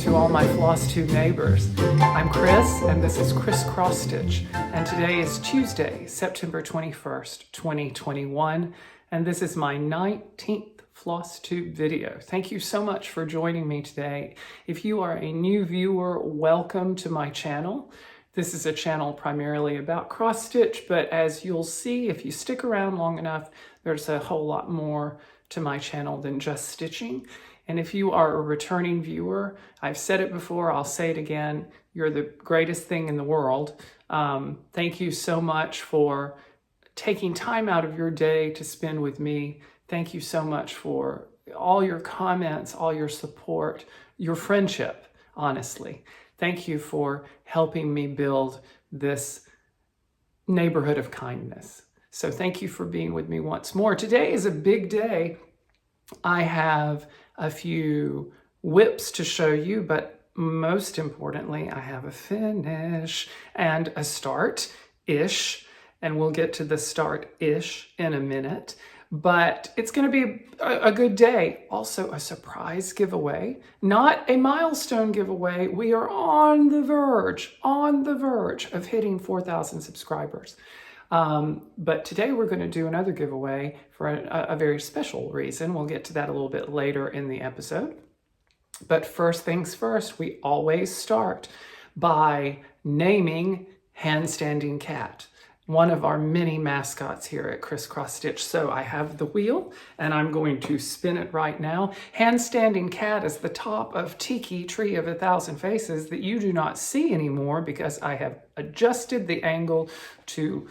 to all my Flosstube neighbors. I'm Chris, and this is Xrossstitch, and today is Tuesday, September 21st, 2021, and this is my 19th Flosstube video. Thank you so much for joining me today. If you are a new viewer, welcome to my channel. This is a channel primarily about cross stitch, but as you'll see, if you stick around long enough, there's a whole lot more to my channel than just stitching. And if you are a returning viewer, I've said it before, I'll say it again, you're the greatest thing in the world. Thank you so much for taking time out of your day to spend with me. Thank you so much for all your comments, all your support, your friendship, honestly. Thank you for helping me build this neighborhood of kindness. So thank you for being with me once more. Today is a big day. I have a few whips to show you, but most importantly, I have a finish and a start-ish, and we'll get to the start-ish in a minute. But it's going to be a good day. Also a surprise giveaway, not a milestone giveaway. We are on the verge of hitting 4,000 subscribers. But today we're going to do another giveaway for a very special reason. We'll get to that a little bit later in the episode. But first things first, we always start by naming Handstanding Cat, one of our many mascots here at Xrossstitch. So I have the wheel and I'm going to spin it right now. Handstanding Cat is the top of Tiki Tree of 1,000 Faces that you do not see anymore because I have adjusted the angle to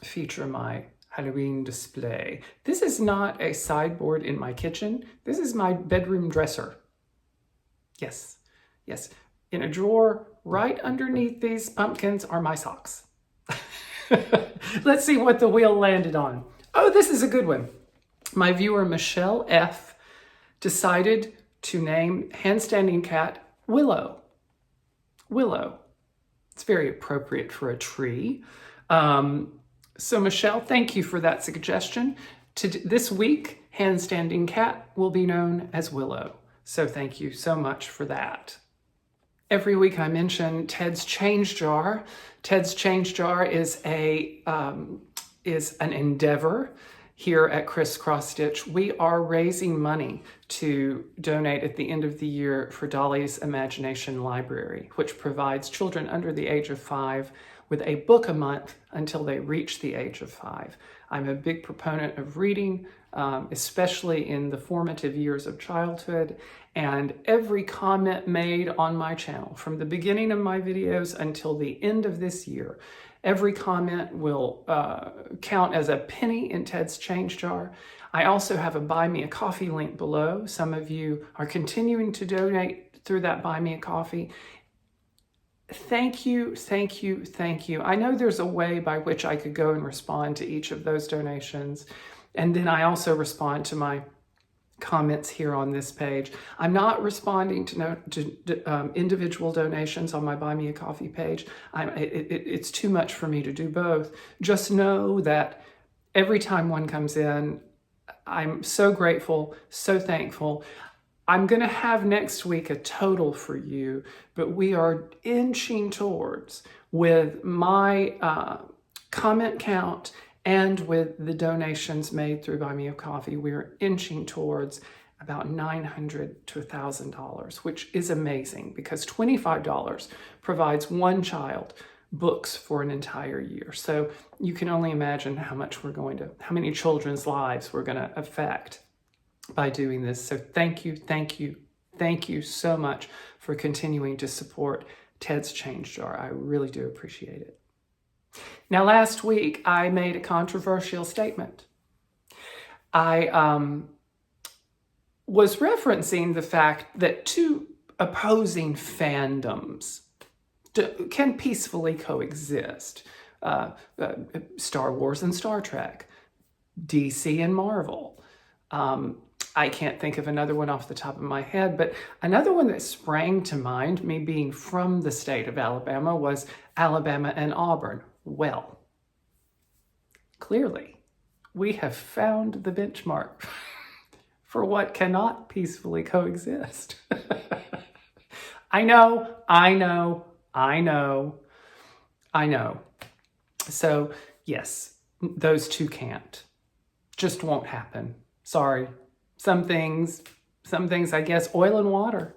feature my Halloween display. This is not a sideboard in my kitchen. This is my bedroom dresser. Yes, yes. In a drawer right underneath these pumpkins are my socks. Let's see what the wheel landed on. Oh, this is a good one. My viewer Michelle F decided to name Handstanding Cat Willow. Willow. It's very appropriate for a tree. So Michelle, thank you for that suggestion. This week, Handstanding Cat will be known as Willow. So thank you so much for that. Every week I mention Ted's Change Jar. Ted's Change Jar is an endeavor here at Xrossstitch. We are raising money to donate at the end of the year for Dolly's Imagination Library, which provides children under the age of 5 with a book a month until they reach the age of 5. I'm a big proponent of reading, especially in the formative years of childhood, and every comment made on my channel, from the beginning of my videos until the end of this year, every comment will count as a penny in Ted's Change Jar. I also have a Buy Me a Coffee link below. Some of you are continuing to donate through that Buy Me a Coffee. Thank you, thank you, thank you. I know there's a way by which I could go and respond to each of those donations. And then I also respond to my comments here on this page. I'm not responding to individual donations on my Buy Me a Coffee page. It's too much for me to do both. Just know that every time one comes in, I'm so grateful, so thankful. I'm going to have next week a total for you, but we are inching towards, with my comment count and with the donations made through Buy Me a Coffee, we're inching towards about $900 to $1,000, which is amazing because $25 provides one child books for an entire year. So you can only imagine how many children's lives we're going to affect by doing this. So thank you, thank you, thank you so much for continuing to support Ted's Change Jar. I really do appreciate it. Now, last week, I made a controversial statement. I was referencing the fact that two opposing fandoms can peacefully coexist. Star Wars and Star Trek, DC and Marvel. I can't think of another one off the top of my head, but another one that sprang to mind, me being from the state of Alabama, was Alabama and Auburn. Well, clearly, we have found the benchmark for what cannot peacefully coexist. I know, I know, I know, I know. So yes, those two can't. Just won't happen. Sorry. Some things, I guess, oil and water.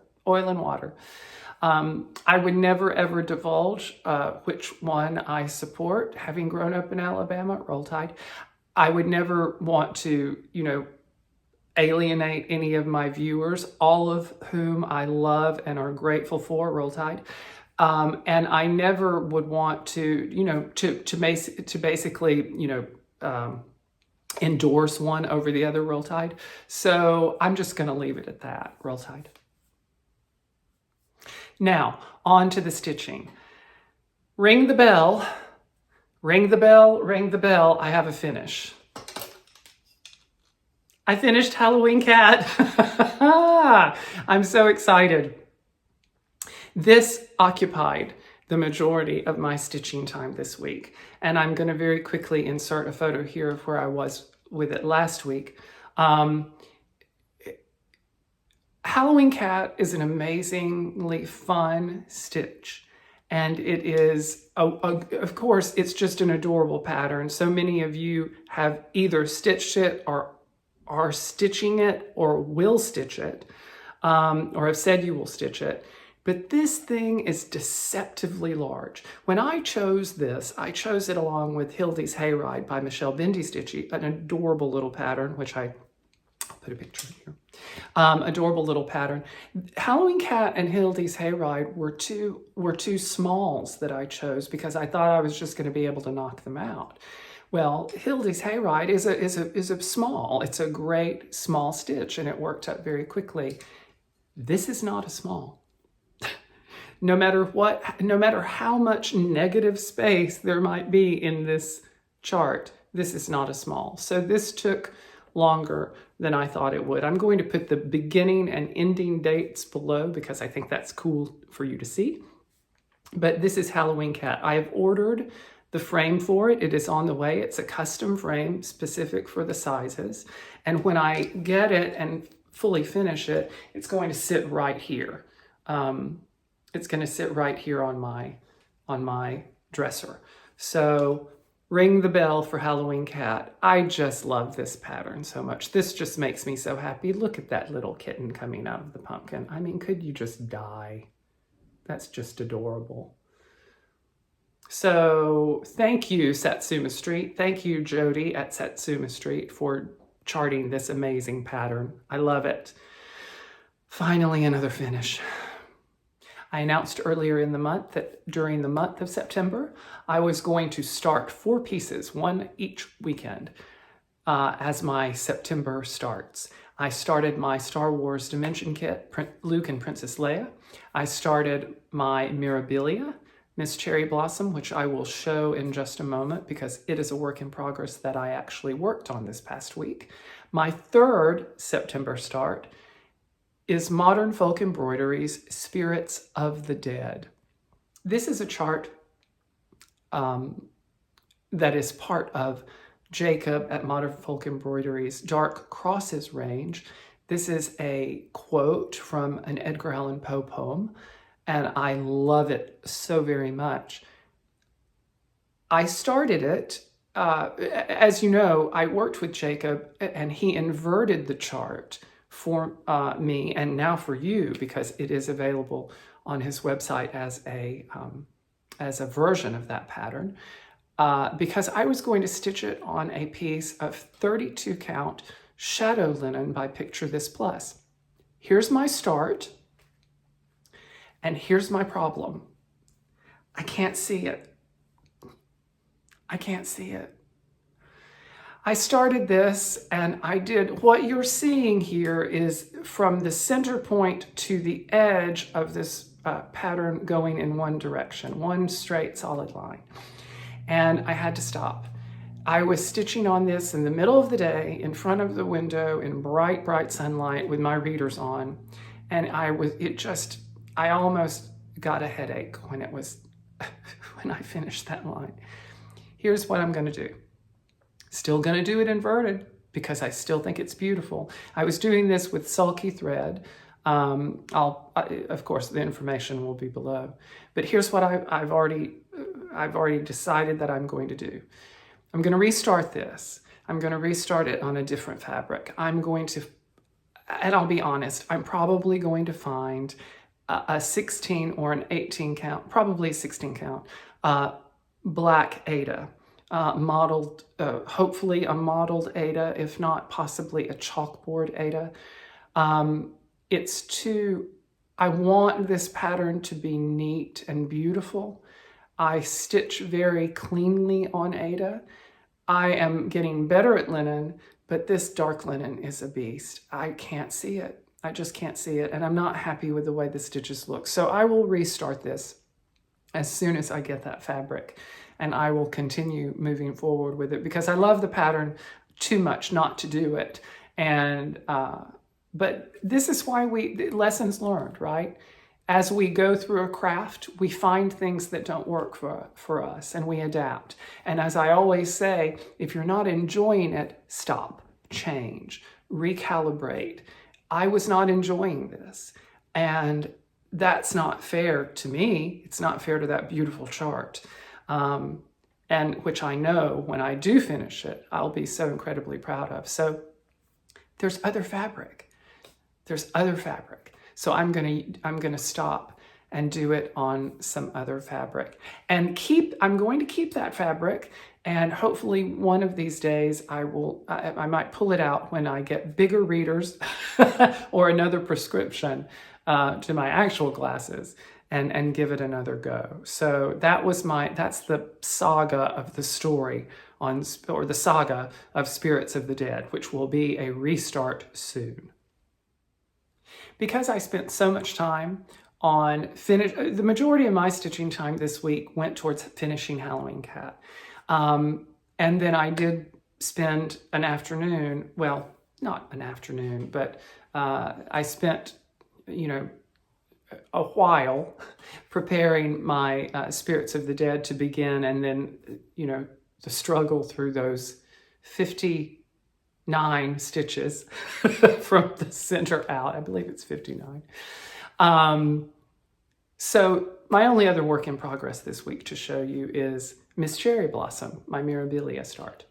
I would never ever divulge which one I support. Having grown up in Alabama, Roll Tide, I would never want to, alienate any of my viewers, all of whom I love and are grateful for, Roll Tide. And I never would want to, to basically, endorse one over the other, Roll Tide. So I'm just going to leave it at that, Roll Tide. Now, on to the stitching. Ring the bell, ring the bell, ring the bell. I have a finish. I finished Halloween Cat. I'm so excited. This occupied the majority of my stitching time this week. And I'm going to very quickly insert a photo here of where I was with it last week. Halloween Cat is an amazingly fun stitch. And it is, of course, it's just an adorable pattern. So many of you have either stitched it or are stitching it or will stitch it, or have said you will stitch it. But this thing is deceptively large. When I chose this, I chose it along with Hilde's Hayride by Bendy Stitchy, an adorable little pattern, which I'll put a picture in here. Adorable little pattern. Halloween Cat and Hilde's Hayride were two smalls that I chose because I thought I was just going to be able to knock them out. Well, Hilde's Hayride is a small. It's a great small stitch, and it worked up very quickly. This is not a small. No matter how much negative space there might be in this chart, this is not a small. So this took longer than I thought it would. I'm going to put the beginning and ending dates below because I think that's cool for you to see. But this is Halloween Cat. I have ordered the frame for it. It is on the way. It's a custom frame specific for the sizes. And when I get it and fully finish it, it's going to sit right here. It's going to sit right here on my dresser. So ring the bell for Halloween Cat. I just love this pattern so much. This just makes me so happy. Look at that little kitten coming out of the pumpkin. I mean, could you just die? That's just adorable. So thank you, Satsuma Street. Thank you, Jody at Satsuma Street, for charting this amazing pattern. I love it. Finally, another finish. I announced earlier in the month that during the month of September, I was going to start 4 pieces, one each weekend, as my September starts. I started my Star Wars Dimension Kit, Luke and Princess Leia. I started my Mirabilia, Miss Cherry Blossom, which I will show in just a moment because it is a work in progress that I actually worked on this past week. My 3rd September start is Modern Folk Embroidery's Spirits of the Dead. This is a chart that is part of Jacob at Modern Folk Embroidery's Dark Crosses range. This is a quote from an Edgar Allan Poe poem, and I love it so very much. I started it, as you know, I worked with Jacob, and he inverted the chart for me and now for you because it is available on his website as a version of that pattern because I was going to stitch it on a piece of 32 count shadow linen by Picture This Plus. Here's my start and here's my problem. I can't see it. I can't see it. I started this and I did, what you're seeing here is from the center point to the edge of this pattern going in one direction, one straight solid line. And I had to stop. I was stitching on this in the middle of the day in front of the window in bright, bright sunlight with my readers on. And I almost got a headache when I finished that line. Here's what I'm going to do. Still going to do it inverted. because I still think it's beautiful. I was doing this with sulky thread. Of course, the information will be below. But here's what I've already decided that I'm going to do. I'm going to restart this. I'm going to restart it on a different fabric. I'm going to, and I'll be honest, I'm probably going to find a 16 or an 18 count, probably 16 count, black Aida. Modeled, hopefully a modeled Aida, if not possibly a chalkboard Aida. I want this pattern to be neat and beautiful. I stitch very cleanly on Aida. I am getting better at linen, but this dark linen is a beast. I can't see it. I just can't see it, and I'm not happy with the way the stitches look. So I will restart this as soon as I get that fabric. And I will continue moving forward with it because I love the pattern too much not to do it. And but this is why lessons learned, right? As we go through a craft, we find things that don't work for us and we adapt. And as I always say, if you're not enjoying it, stop, change, recalibrate. I was not enjoying this, and that's not fair to me. It's not fair to that beautiful chart. And which I know when I do finish it, I'll be so incredibly proud of. So there's other fabric. There's other fabric. So I'm gonna stop and do it on some other fabric. And I'm going to keep that fabric, and hopefully one of these days I might pull it out when I get bigger readers or another prescription to my actual glasses. And give it another go. So that's the saga of the story or the saga of Spirits of the Dead, which will be a restart soon. Because I spent so much time on the majority of my stitching time this week went towards finishing Halloween Cat. And then I did spend an afternoon, well, not an afternoon, but I spent, a while preparing my Spirits of the Dead to begin, and then, the struggle through those 59 stitches from the center out. I believe it's 59. So my only other work in progress this week to show you is Miss Cherry Blossom, my Mirabilia start,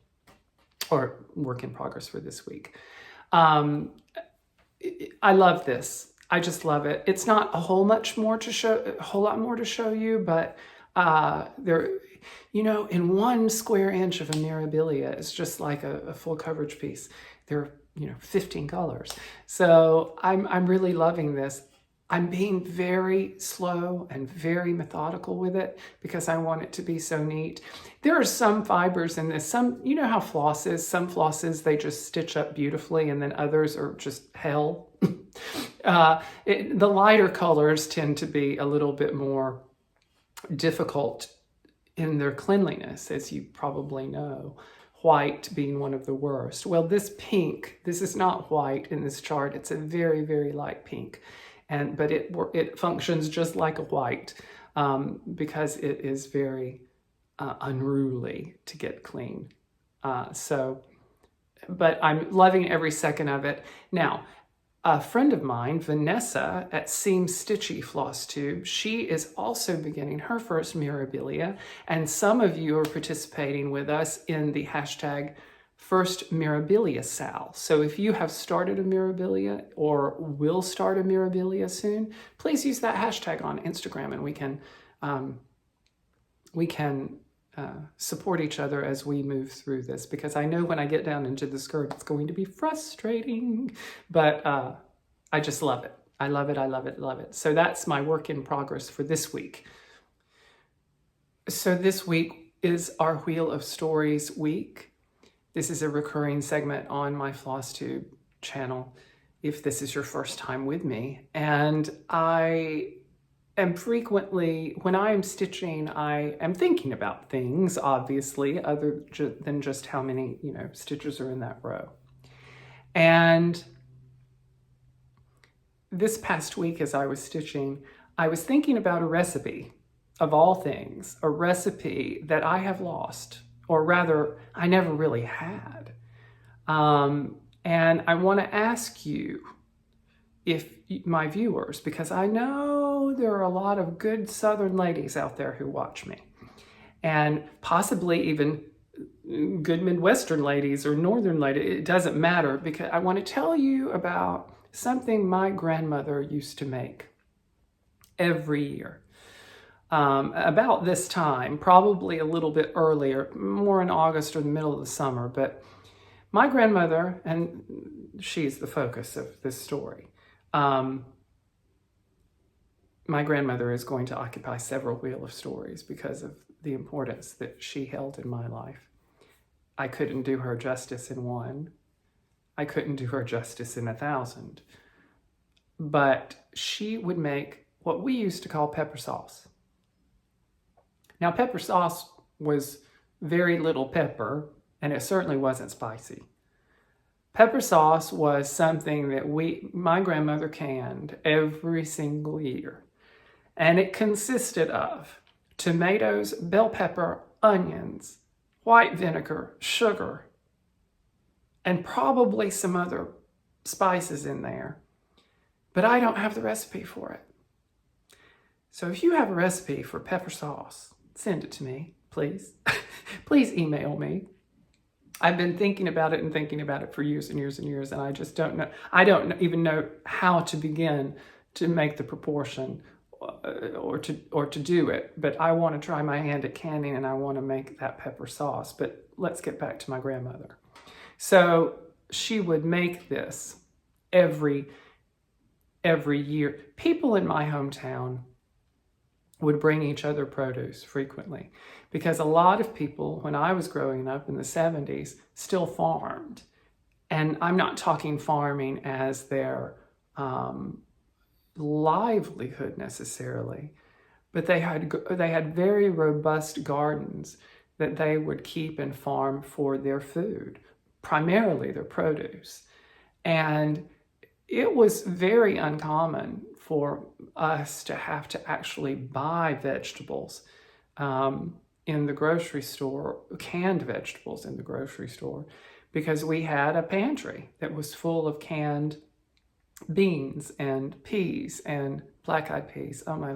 or work in progress for this week. I love this. I just love it. It's not a whole lot more to show you, but in 1 square inch of a Mirabilia, it's just like a full coverage piece. There are 15 colors. So I'm really loving this. I'm being very slow and very methodical with it because I want it to be so neat. There are some fibers in this. You know how floss is? Some flosses, they just stitch up beautifully, and then others are just hell. The lighter colors tend to be a little bit more difficult in their cleanliness, as you probably know. White being one of the worst. Well, this pink, this is not white in this chart. It's a very, very light pink. But it functions just like a white because it is very unruly to get clean. But I'm loving every second of it. Now, a friend of mine, Vanessa at Seam Stitchy Flosstube, she is also beginning her first Mirabilia, and some of you are participating with us in the hashtag First Mirabilia Sal. So if you have started a Mirabilia or will start a Mirabilia soon, please use that hashtag on Instagram, and we can support each other as we move through this, because I know when I get down into the skirt, it's going to be frustrating, but I just love it. I love it, I love it, love it. So that's my work in progress for this week. So this week is our Wheel of Stories week. This is a recurring segment on my Flosstube channel, if this is your first time with me. And I am frequently, when I am stitching, I am thinking about things, obviously, other than just how many, stitches are in that row. And this past week, as I was stitching, I was thinking about a recipe, of all things, a recipe that I have lost, or rather, I never really had. And I want to ask you, if my viewers, because I know there are a lot of good Southern ladies out there who watch me, and possibly even good Midwestern ladies or Northern ladies, it doesn't matter, because I want to tell you about something my grandmother used to make every year. About this time, probably a little bit earlier, more in August or the middle of the summer, but my grandmother, and she's the focus of this story, my grandmother is going to occupy several Wheel of Stories because of the importance that she held in my life. I couldn't do her justice in one. I couldn't do her justice in 1,000. But she would make what we used to call pepper sauce. Now, pepper sauce was very little pepper, and it certainly wasn't spicy. Pepper sauce was something that my grandmother canned every single year. And it consisted of tomatoes, bell pepper, onions, white vinegar, sugar, and probably some other spices in there. But I don't have the recipe for it. So if you have a recipe for pepper sauce, send it to me, please. Please email me. I've been thinking about it for years and years and years, and I just don't know. I don't even know how to begin to make the proportion or to do it. But I want to try my hand at canning, and I want to make that pepper sauce. But let's get back to my grandmother. So she would make this every year. People in my hometown would bring each other produce frequently, because a lot of people, when I was growing up in the 70s, still farmed. And I'm not talking farming as their livelihood necessarily, but they had very robust gardens that they would keep and farm for their food, primarily their produce. And it was very uncommon for us to have to actually buy vegetables in the grocery store, canned vegetables in the grocery store, because we had a pantry that was full of canned beans and peas and black-eyed peas. Oh, my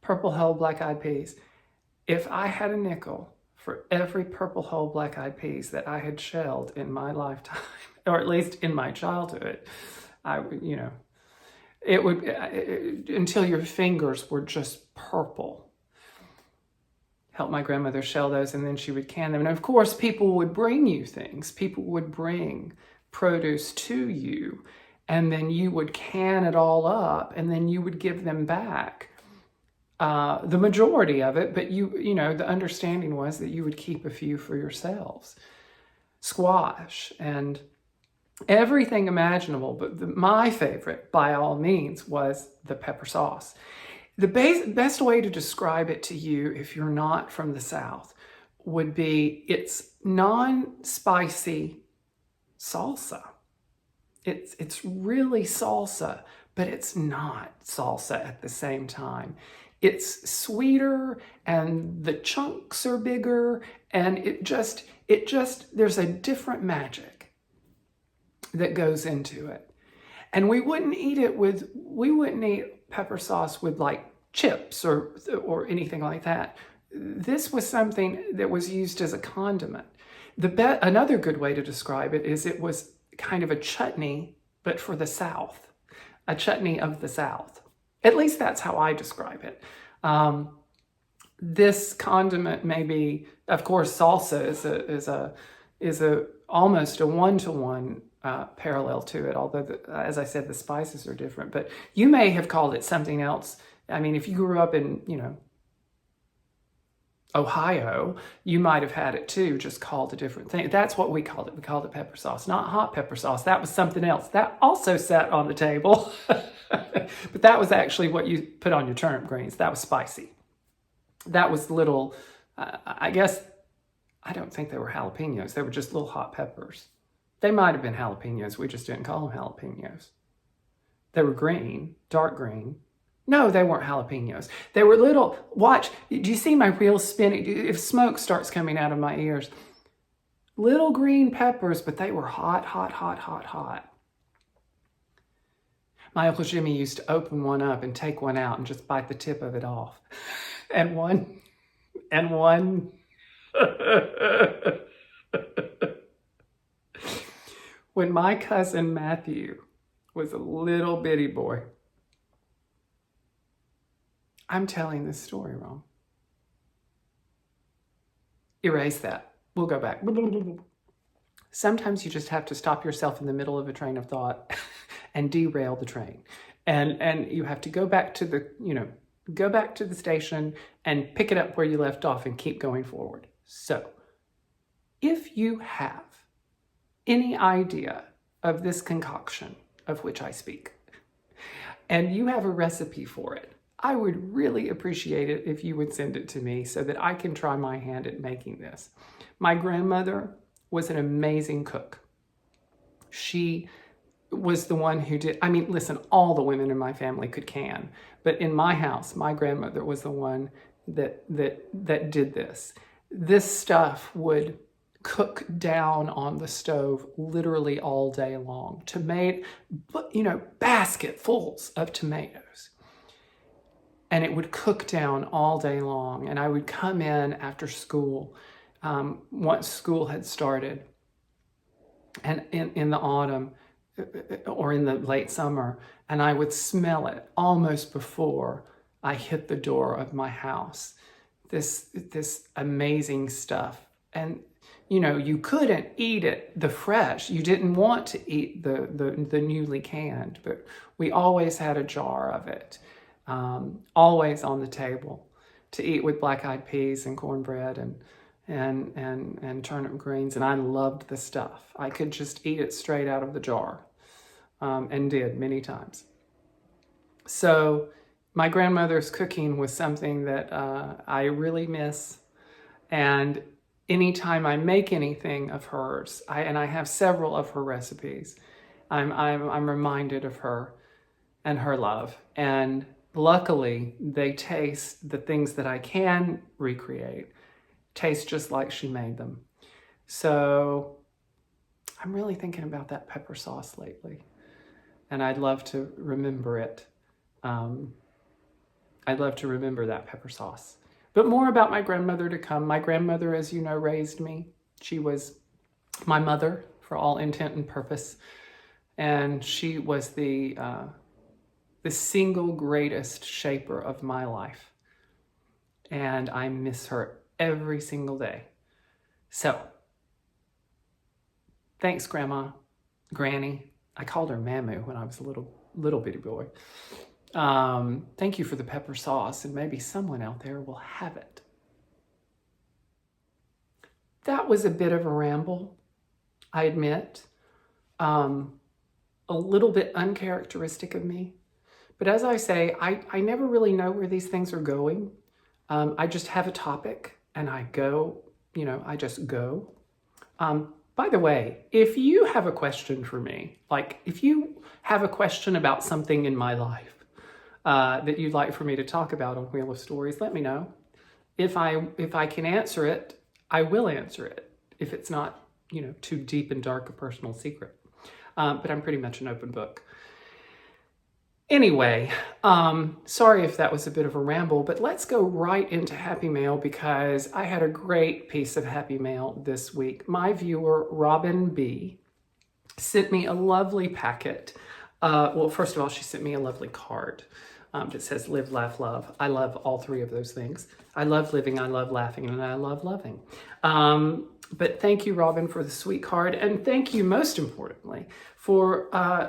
purple hull black-eyed peas. If I had a nickel for every purple hull black-eyed peas that I had shelled in my lifetime, or at least in my childhood, it would, until your fingers were just purple. Help my grandmother shell those, and then she would can them. And of course, people would bring you things. People would bring produce to you, and then you would can it all up, and then you would give them back the majority of it. But the understanding was that you would keep a few for yourselves. Squash and everything imaginable, but my favorite, by all means, was the pepper sauce. The best way to describe it to you, if you're not from the South, would be it's non-spicy salsa. It's really salsa, but it's not salsa at the same time. It's sweeter, and the chunks are bigger, and it just there's a different magic that goes into it. And we wouldn't eat pepper sauce with like chips or anything like that. This was something that was used as a condiment. Another good way to describe it is it was kind of a chutney, but for the South, a chutney of the South. At least that's how I describe it. This condiment may be, of course, salsa is a almost a one-to-one parallel to it, although, as I said, the spices are different. But you may have called it something else. I mean, if you grew up in, Ohio, you might have had it too, just called a different thing. That's what we called it. We called it pepper sauce, not hot pepper sauce. That was something else. That also sat on the table. But that was actually what you put on your turnip greens. That was spicy. That was little, I guess, I don't think they were jalapenos. They were just little hot peppers. They might have been jalapenos. We just didn't call them jalapenos. They were green, dark green. No, they weren't jalapenos. They were little, watch, do you see my wheels spinning? If smoke starts coming out of my ears, little green peppers, but they were hot, hot, hot, hot, hot. My Uncle Jimmy used to open one up and take one out and just bite the tip of it off. And one. When my cousin Matthew was a little bitty boy, I'm telling this story wrong. Erase that. We'll go back. Sometimes you just have to stop yourself in the middle of a train of thought and derail the train. And you have to go back to the station and pick it up where you left off and keep going forward. So, if you have any idea of this concoction of which I speak, and you have a recipe for it, I would really appreciate it if you would send it to me so that I can try my hand at making this. My grandmother was an amazing cook. She was the one who did, listen, all the women in my family could can, but in my house, my grandmother was the one that did this. This stuff would cook down on the stove literally all day long. Basketfuls of tomatoes. And it would cook down all day long. And I would come in after school, once school had started, and in the autumn or in the late summer, and I would smell it almost before I hit the door of my house. This amazing stuff. And you couldn't eat it the fresh. You didn't want to eat the newly canned, but we always had a jar of it. Always on the table to eat with black-eyed peas and cornbread and turnip greens, and I loved the stuff. I could just eat it straight out of the jar, and did many times. So my grandmother's cooking was something that I really miss, and anytime I make anything of hers, and I have several of her recipes, I'm reminded of her and her love. And luckily, they taste, the things that I can recreate, taste just like she made them. So I'm really thinking about that pepper sauce lately, and I'd love to remember it. I'd love to remember that pepper sauce. But more about my grandmother to come. My grandmother, as you know, raised me. She was my mother for all intent and purpose, and she was the single greatest shaper of my life. And I miss her every single day. So, thanks, Grandma, Granny. I called her Mamu when I was a little bitty boy. Thank you for the pepper sauce, and maybe someone out there will have it. That was a bit of a ramble, I admit. A little bit uncharacteristic of me. But as I say, I never really know where these things are going. I just have a topic and I go, I just go. By the way, if you have a question for me, like if you have a question about something in my life that you'd like for me to talk about on Wheel of Stories, let me know. If I can answer it, I will answer it. If it's not, too deep and dark a personal secret. But I'm pretty much an open book. Anyway, sorry if that was a bit of a ramble, but let's go right into Happy Mail because I had a great piece of Happy Mail this week. My viewer, Robin B., sent me a lovely packet. Well, first of all, she sent me a lovely card that says Live, Laugh, Love. I love all three of those things. I love living, I love laughing, and I love loving. But thank you, Robin, for the sweet card. And thank you, most importantly, for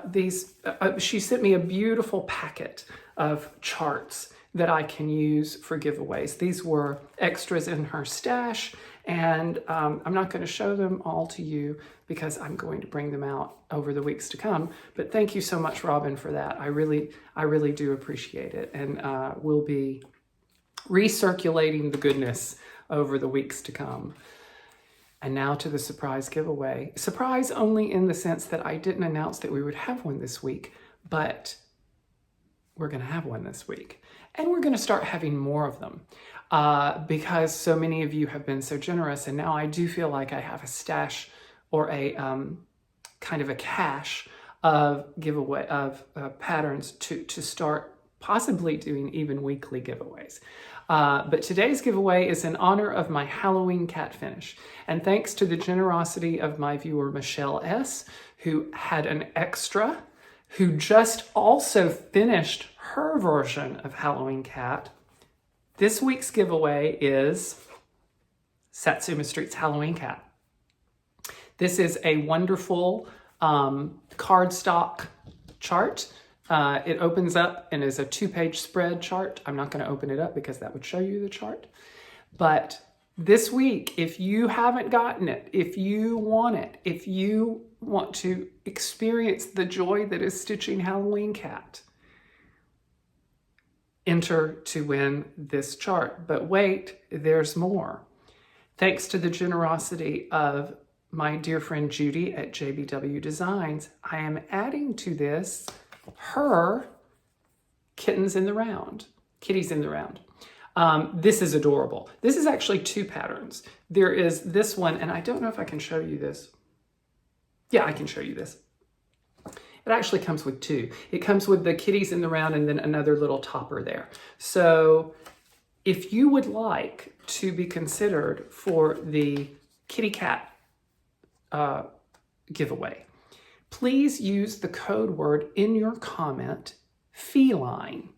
these. She sent me a beautiful packet of charts that I can use for giveaways. These were extras in her stash, and I'm not going to show them all to you because I'm going to bring them out over the weeks to come. But thank you so much, Robin, for that. I really do appreciate it, and we'll be recirculating the goodness over the weeks to come. And now to the surprise giveaway. Surprise only in the sense that I didn't announce that we would have one this week, but we're going to have one this week. And we're going to start having more of them because so many of you have been so generous. And now I do feel like I have a stash or a kind of a cache of giveaway of patterns to start possibly doing even weekly giveaways. But today's giveaway is in honor of my Halloween cat finish. And thanks to the generosity of my viewer, Michelle S., who had an extra, who just also finished her version of Halloween cat. This week's giveaway is Satsuma Street's Halloween cat. This is a wonderful cardstock chart. It opens up and is a 2-page spread chart. I'm not going to open it up because that would show you the chart. But this week, if you haven't gotten it, if you want it, if you want to experience the joy that is stitching Halloween cat, enter to win this chart. But wait, there's more. Thanks to the generosity of my dear friend Judy at JBW Designs, I am adding to this her kitties in the round. This is adorable. This is actually 2 patterns. There is this one, and I don't know if I can show you this. Yeah, I can show you this. It actually comes with 2. It comes with the kitties in the round and then another little topper there. So if you would like to be considered for the kitty cat giveaway, please use the code word in your comment, feline,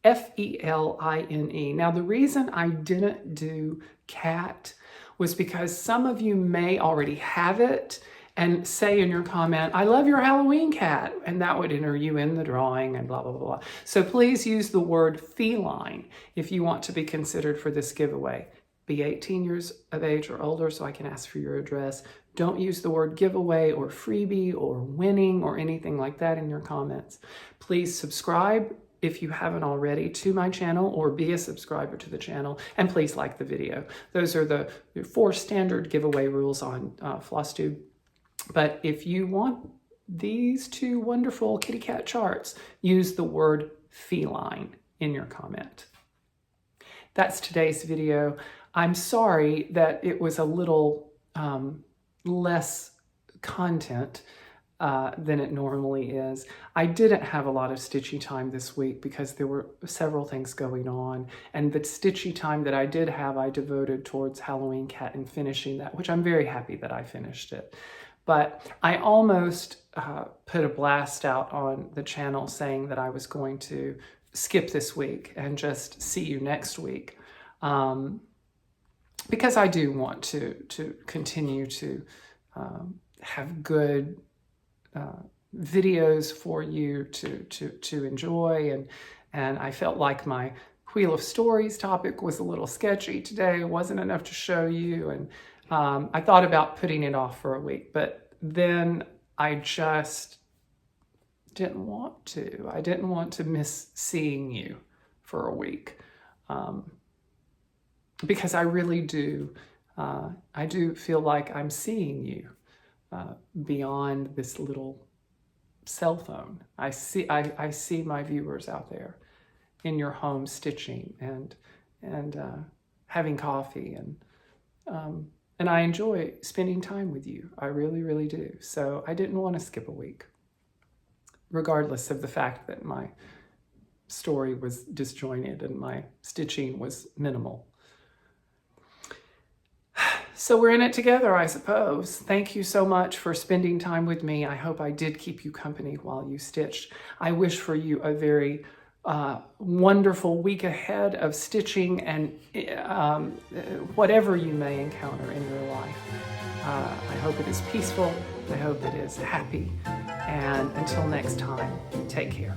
F-E-L-I-N-E. Now, the reason I didn't do cat was because some of you may already have it and say in your comment, I love your Halloween cat, and that would enter you in the drawing and blah, blah, blah, blah. So please use the word feline if you want to be considered for this giveaway. Be 18 years of age or older so I can ask for your address. Don't use the word giveaway or freebie or winning or anything like that in your comments. Please subscribe if you haven't already to my channel, or be a subscriber to the channel, and please like the video. Those are the 4 standard giveaway rules on Flosstube. But if you want these 2 wonderful kitty cat charts, use the word feline in your comment. That's today's video. I'm sorry that it was a little less content than it normally is. I didn't have a lot of stitchy time this week because there were several things going on, and the stitchy time that I did have, I devoted towards Halloween cat and finishing that, which I'm very happy that I finished it. But I almost put a blast out on the channel saying that I was going to skip this week and just see you next week. Because I do want to continue to have good videos for you to enjoy, and I felt like my Wheel of Stories topic was a little sketchy today. It wasn't enough to show you, and I thought about putting it off for a week, but then I just didn't want to. I didn't want to miss seeing you for a week. Because I really do, I do feel like I'm seeing you beyond this little cell phone. I see my viewers out there in your home stitching and having coffee, and I enjoy spending time with you. I really, really do. So I didn't want to skip a week, regardless of the fact that my story was disjointed and my stitching was minimal. So we're in it together, I suppose. Thank you so much for spending time with me. I hope I did keep you company while you stitched. I wish for you a very wonderful week ahead of stitching and whatever you may encounter in your life. I hope it is peaceful. I hope it is happy. And until next time, take care.